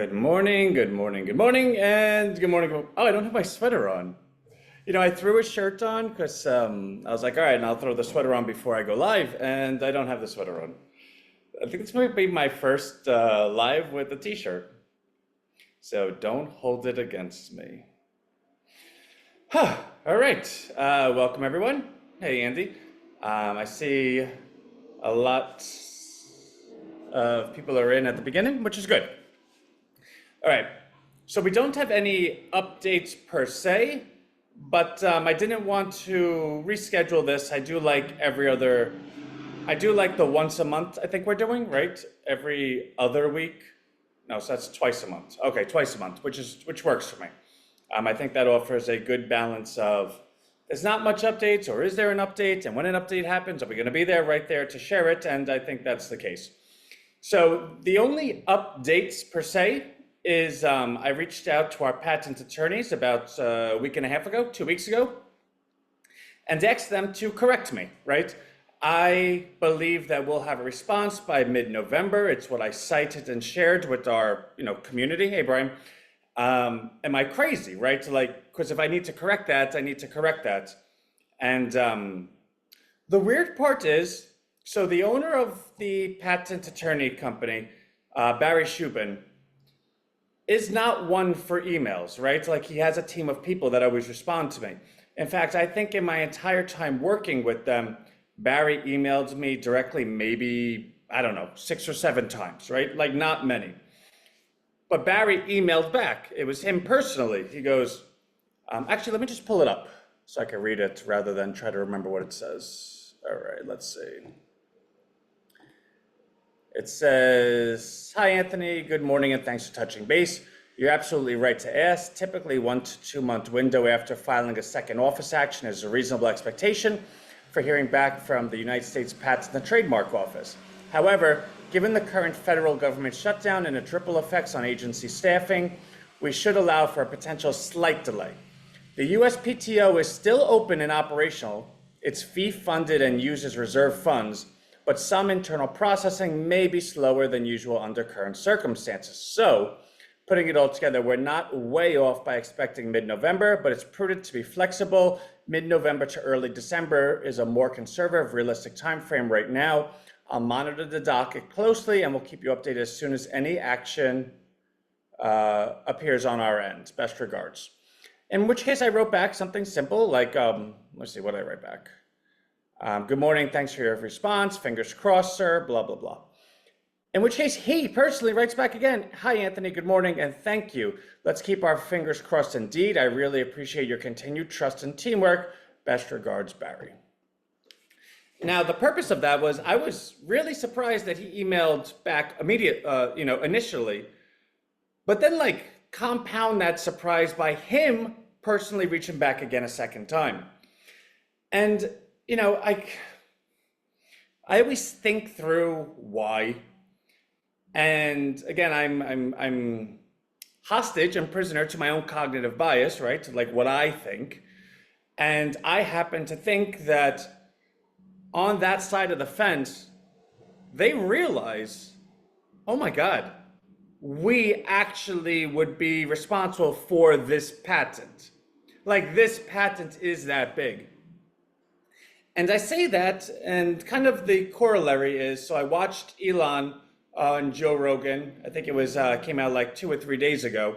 Good morning, good morning, good morning, and good morning. Oh, I don't have my sweater on. I threw a shirt on because I was like, all right, and I'll throw the sweater on before I go live, and I don't have the sweater on. I think this might be my first live with a t-shirt. So don't hold it against me. Huh. All right. Welcome, everyone. Hey, Andy. I see a lot of people are in at the beginning, which is good. All right. So we don't have any updates per se, but I didn't want to reschedule this. I do like the once a month, I think we're doing, right? Every other week. No, so that's twice a month. Okay, twice a month, which works for me. I think that offers a good balance of there's not much updates, or is there an update? And when an update happens, are we going to be there right there to share it? And I think that's the case. So the only updates per se is I reached out to our patent attorneys about a week and a half ago, 2 weeks ago, and asked them to correct me, right? I believe that we'll have a response by mid-November. It's what I cited and shared with our community. Hey, Brian, am I crazy, right? Because if I need to correct that, I need to correct that. And the weird part is, so the owner of the patent attorney company, Barry Shubin, is not one for emails, right? Like, he has a team of people that always respond to me. In fact, I think in my entire time working with them, Barry emailed me directly maybe, I don't know, 6 or 7 times, right? Like, not many. But Barry emailed back. It was him personally. He goes, actually, let me just pull it up so I can read it rather than try to remember what it says. All right, let's see. It says, hi, Anthony. Good morning, and thanks for touching base. You're absolutely right to ask. Typically, 1 to 2 month window after filing a second office action is a reasonable expectation for hearing back from the United States Patent and Trademark Office. However, given the current federal government shutdown and the triple effects on agency staffing, we should allow for a potential slight delay. The USPTO is still open and operational. It's fee-funded and uses reserve funds, but some internal processing may be slower than usual under current circumstances. So, putting it all together, we're not way off by expecting mid-November, but it's prudent to be flexible. Mid-November to early December is a more conservative, realistic time frame right now. I'll monitor the docket closely, and we'll keep you updated as soon as any action appears on our end. Best regards. In which case, I wrote back something simple, like, let's see, what did I write back? Good morning, thanks for your response. Fingers crossed, sir, blah, blah, blah. In which case, he personally writes back again, hi, Anthony, good morning, and thank you. Let's keep our fingers crossed indeed. I really appreciate your continued trust and teamwork. Best regards, Barry. Now, the purpose of that was I was really surprised that he emailed back initially, but then compound that surprise by him personally reaching back again a second time. And, I always think through why. And again, I'm hostage and prisoner to my own cognitive bias, right? To what I think. And I happen to think that on that side of the fence, they realize, oh my God, we actually would be responsible for this patent. This patent is that big. And I say that, and kind of the corollary is, so I watched Elon on Joe Rogan. I think it was came out 2 or 3 days ago.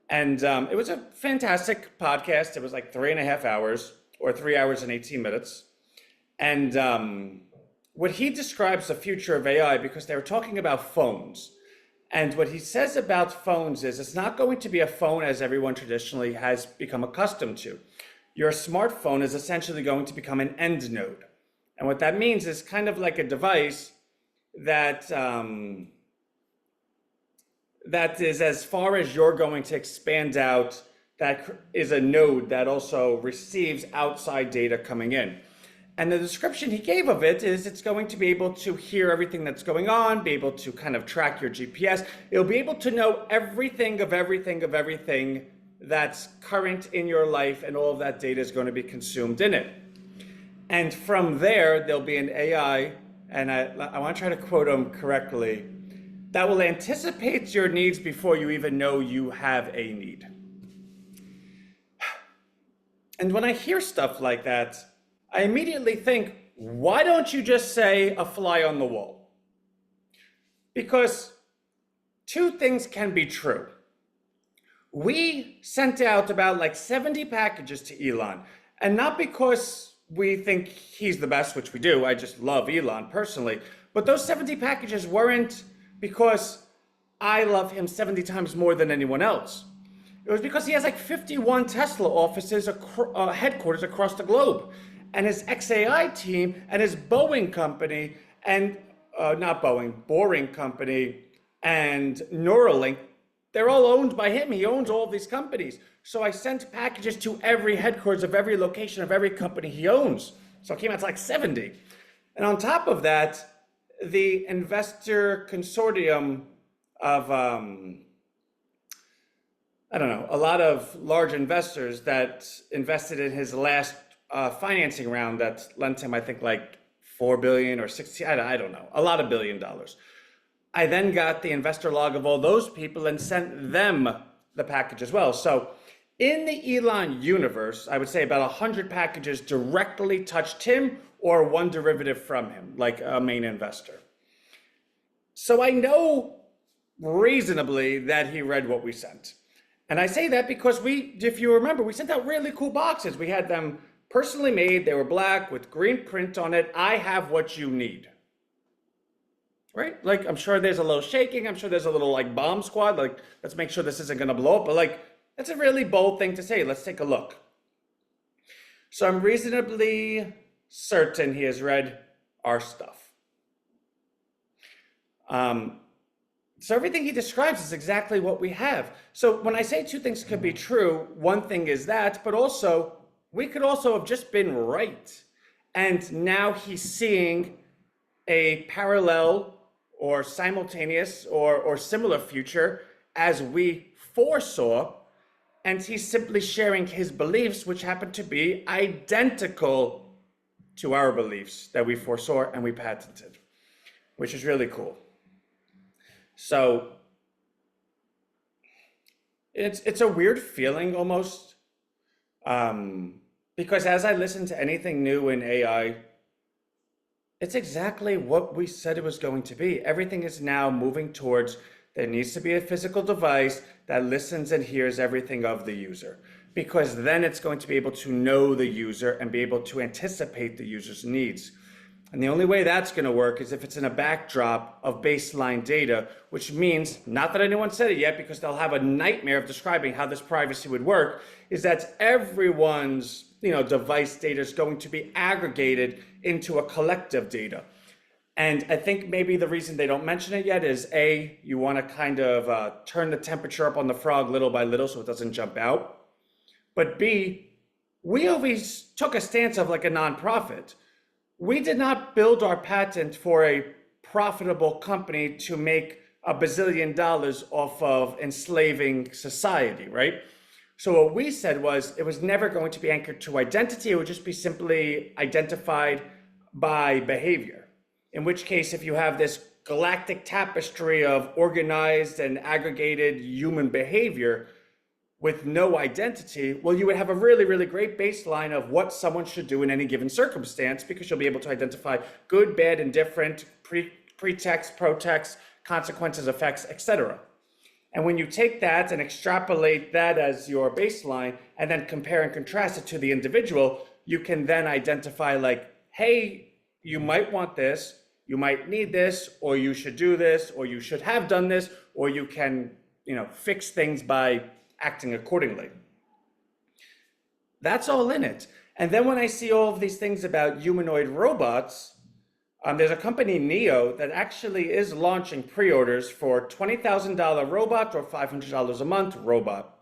And it was a fantastic podcast. It was 3.5 hours, or 3 hours and 18 minutes. And what he describes the future of AI, because they were talking about phones. And what he says about phones is it's not going to be a phone as everyone traditionally has become accustomed to. Your smartphone is essentially going to become an end node. And what that means is kind of like a device that that is as far as you're going to expand out, that is a node that also receives outside data coming in. And the description he gave of it is it's going to be able to hear everything that's going on, be able to kind of track your GPS. It'll be able to know everything of everything of everything that's current in your life, and all of that data is going to be consumed in it. And from there, there'll be an AI, and I want to try to quote him correctly. that will anticipate your needs before you even know you have a need. And when I hear stuff like that, I immediately think, why don't you just say a fly on the wall? Because two things can be true. We sent out about like 70 packages to Elon, and not because we think he's the best, which we do, I just love Elon personally, but those 70 packages weren't because I love him 70 times more than anyone else. It was because he has like 51 Tesla offices, headquarters across the globe. And his xAI team and his Boeing company and, not Boeing, Boring company and Neuralink, they're all owned by him. He owns all of these companies. So I sent packages to every headquarters of every location of every company he owns. So it came out to like 70. And on top of that, the investor consortium of, I don't know, a lot of large investors that invested in his last financing round that lent him, I think, like 4 billion or 16, I don't know, a lot of $1 billion. I then got the investor log of all those people and sent them the package as well. So in the Elon universe, I would say about 100 packages directly touched him or one derivative from him, like a main investor. So I know reasonably that he read what we sent. And I say that because if you remember, we sent out really cool boxes. We had them personally made. They were black with green print on it. I have what you need. Right? Like, I'm sure there's a little shaking. I'm sure there's a little like bomb squad. Like, let's make sure this isn't going to blow up. But like, that's a really bold thing to say. Let's take a look. So I'm reasonably certain he has read our stuff. So everything he describes is exactly what we have. So when I say two things could be true, one thing is that, but also we could also have just been right. And now he's seeing a parallel or simultaneous or similar future as we foresaw. And he's simply sharing his beliefs, which happen to be identical to our beliefs that we foresaw and we patented, which is really cool. So it's a weird feeling almost, because as I listen to anything new in AI, it's exactly what we said it was going to be. Everything is now moving towards there needs to be a physical device that listens and hears everything of the user, because then it's going to be able to know the user and be able to anticipate the user's needs. And the only way that's going to work is if it's in a backdrop of baseline data, which means, not that anyone said it yet because they'll have a nightmare of describing how this privacy would work, is that everyone's device data is going to be aggregated into a collective data. And I think maybe the reason they don't mention it yet is A, you want to kind of turn the temperature up on the frog little by little so it doesn't jump out. But B, we always took a stance of like a nonprofit. We did not build our patent for a profitable company to make $1 bazillion off of enslaving society, right? So what we said was it was never going to be anchored to identity. It would just be simply identified by behavior. In which case, if you have this galactic tapestry of organized and aggregated human behavior with no identity, well, you would have a really, really great baseline of what someone should do in any given circumstance, because you'll be able to identify good, bad, indifferent, pretext, protext, consequences, effects, etc. And when you take that and extrapolate that as your baseline and then compare and contrast it to the individual, you can then identify like, hey, you might want this, you might need this, or you should do this, or you should have done this, or you can, fix things by acting accordingly. That's all in it. And then when I see all of these things about humanoid robots, there's a company, Neo, that actually is launching pre-orders for $20,000 robot or $500 a month robot.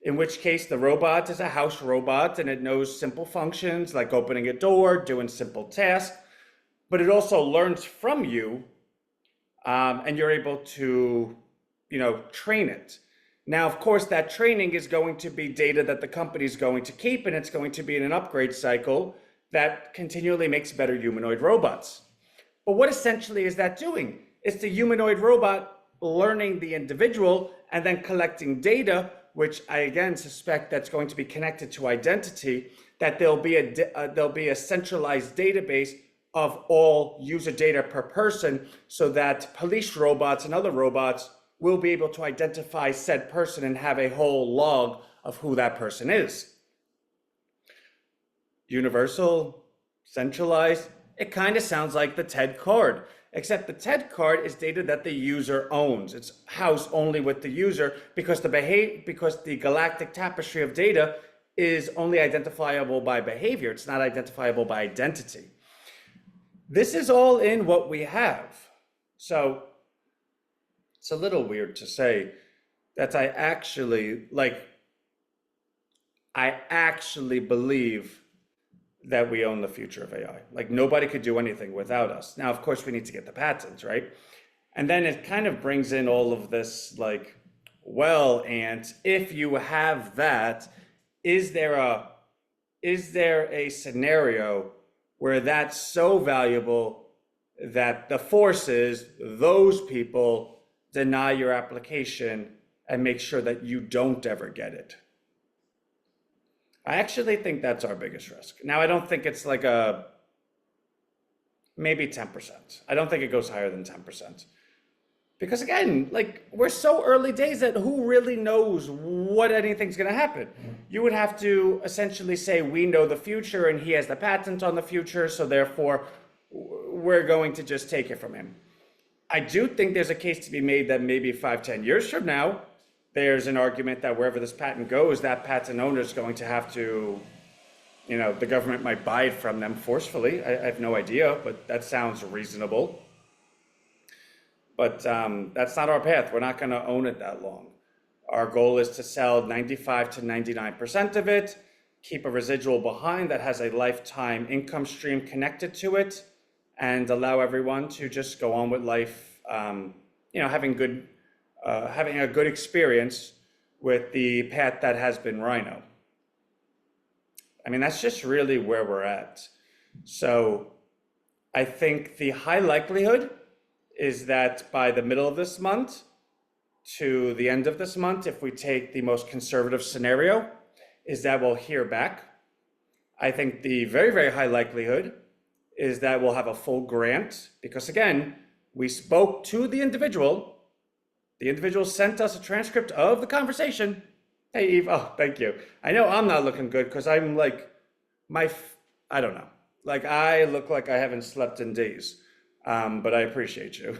In which case the robot is a house robot and it knows simple functions like opening a door, doing simple tasks, but it also learns from you, and you're able to, train it. Now, of course, that training is going to be data that the company is going to keep, and it's going to be in an upgrade cycle that continually makes better humanoid robots. But what essentially is that doing? It's the humanoid robot learning the individual and then collecting data, which I again suspect that's going to be connected to identity, that there'll be a centralized database of all user data per person, so that police robots and other robots will be able to identify said person and have a whole log of who that person is. Universal, centralized, it kind of sounds like the TED card, except the TED card is data that the user owns. It's housed only with the user because the galactic tapestry of data is only identifiable by behavior. It's not identifiable by identity. This is all in what we have. So it's a little weird to say that I actually believe that we own the future of AI. Like, nobody could do anything without us. Now, of course, we need to get the patents, right? And then it kind of brings in all of this, like, well, and if you have that, is there a scenario where that's so valuable that the forces, those people, deny your application and make sure that you don't ever get it? I actually think that's our biggest risk. Now, I don't think it's like maybe 10%. I don't think it goes higher than 10%. Because again, like, we're so early days that who really knows what anything's gonna happen? You would have to essentially say, we know the future and he has the patent on the future, so therefore we're going to just take it from him. I do think there's a case to be made that maybe 5-10 years from now, there's an argument that wherever this patent goes, that patent owner is going to have to, the government might buy it from them forcefully. I have no idea, but that sounds reasonable. But that's not our path. We're not going to own it that long. Our goal is to sell 95 to 99% of it, keep a residual behind that has a lifetime income stream connected to it, and allow everyone to just go on with life, having a good experience with the path that has been Rhino. I mean, that's just really where we're at. So I think the high likelihood is that by the middle of this month to the end of this month, if we take the most conservative scenario, is that we'll hear back. I think the very, very high likelihood is that we'll have a full grant, because again, we spoke to the individual. The individual sent us a transcript of the conversation. Hey, Eve, oh, thank you. I know I'm not looking good because I'm like, I don't know. Like, I look like I haven't slept in days, but I appreciate you.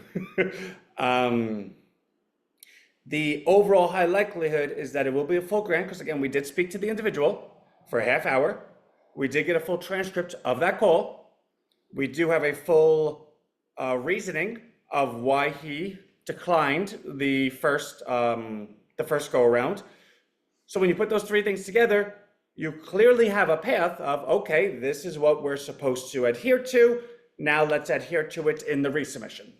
The overall high likelihood is that it will be a full grant, because again, we did speak to the individual for a half hour. We did get a full transcript of that call. We do have a full reasoning of why he declined the first go around. So when you put those three things together, you clearly have a path of, okay, this is what we're supposed to adhere to. Now let's adhere to it in the resubmission.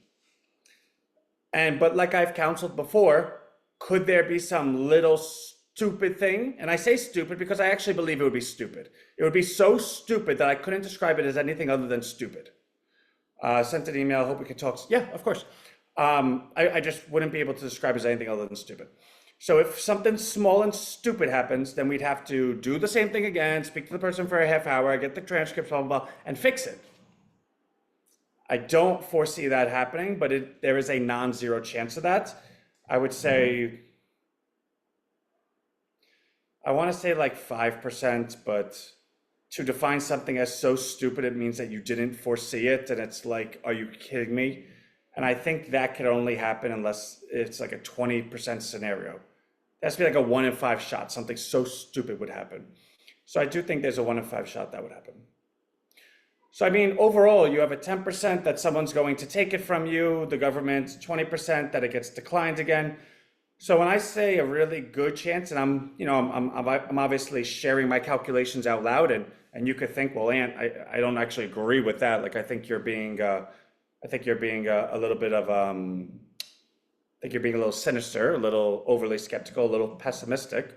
But like I've counseled before, could there be some little stupid thing? And I say stupid because I actually believe it would be stupid. It would be so stupid that I couldn't describe it as anything other than stupid. Sent an email, hope we can talk. Yeah, of course. I just wouldn't be able to describe it as anything other than stupid. So if something small and stupid happens, then we'd have to do the same thing again, speak to the person for a half hour, get the transcripts, blah, blah, blah, and fix it. I don't foresee that happening, but there is a non-zero chance of that. I would say, I want to say like 5%, but to define something as so stupid, it means that you didn't foresee it, and it's like, are you kidding me? And I think that could only happen unless it's like a 20% scenario. It has to be like a 1 in 5 shot. Something so stupid would happen. So I do think there's a 1 in 5 shot that would happen. So I mean, overall, you have a 10% that someone's going to take it from you, the government, 20% that it gets declined again. So when I say a really good chance, and I'm obviously sharing my calculations out loud, and you could think, well, Ant, I don't actually agree with that. Like, I think you're being a little bit of I think you're being a little sinister, a little overly skeptical, a little pessimistic.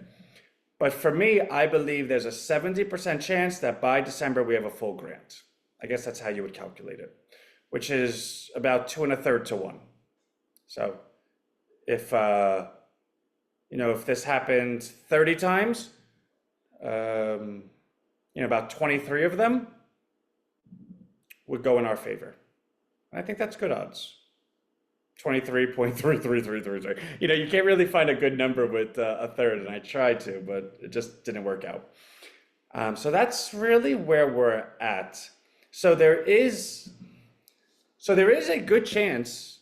But for me, I believe there's a 70% chance that by December we have a full grant. I guess that's how you would calculate it, which is about 2 1/3 to 1. So If if this happened 30 times, about 23 of them would go in our favor. And I think that's good odds. 23.33333. You can't really find a good number with a third, and I tried to, but it just didn't work out. So that's really where we're at. So there is a good chance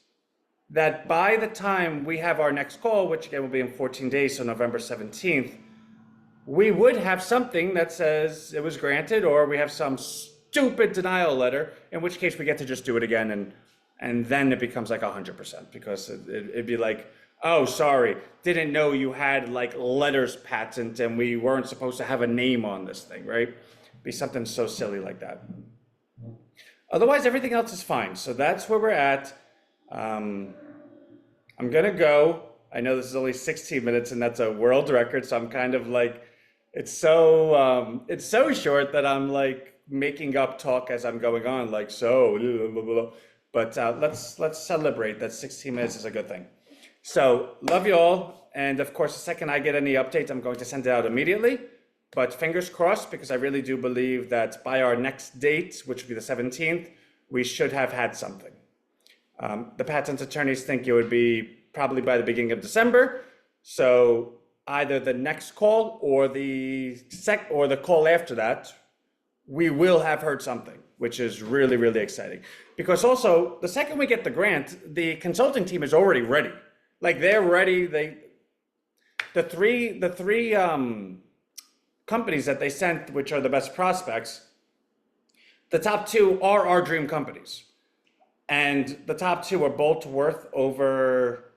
that by the time we have our next call, which again will be in 14 days, so November 17th, we would have something that says it was granted, or we have some stupid denial letter, in which case we get to just do it again, and then it becomes like 100%, because it'd be like, oh, sorry, didn't know you had like letters patent and we weren't supposed to have a name on this thing, right? Be something so silly like that. Otherwise, everything else is fine. So that's where we're at. I'm gonna go. I know this is only 16 minutes and that's a world record, so I'm kind of like, it's so short that I'm like making up talk as I'm going on, like, so, blah, blah, blah. But let's celebrate that 16 minutes is a good thing. So love you all. And of course, the second I get any updates, I'm going to send it out immediately. But fingers crossed, because I really do believe that by our next date, which will be the 17th, we should have had something. The patent attorneys think it would be probably by the beginning of December. So either the next call or the call after that, we will have heard something, which is really, really exciting. Because also, the second we get the grant, the consulting team is already ready. Like, they're ready. The three companies that they sent, which are the best prospects, the top two are our dream companies. And the top two are both worth over,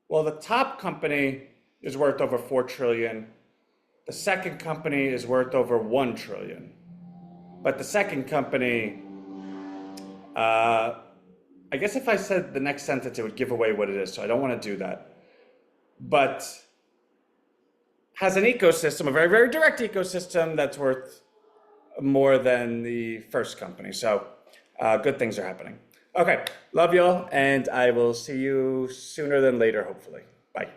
well, the top company is worth over 4 trillion. The second company is worth over 1 trillion. But the second company, I guess if I said the next sentence, it would give away what it is. So I don't want to do that. But has an ecosystem, a very, very direct ecosystem that's worth more than the first company. So good things are happening. Okay, love y'all, and I will see you sooner than later, hopefully. Bye.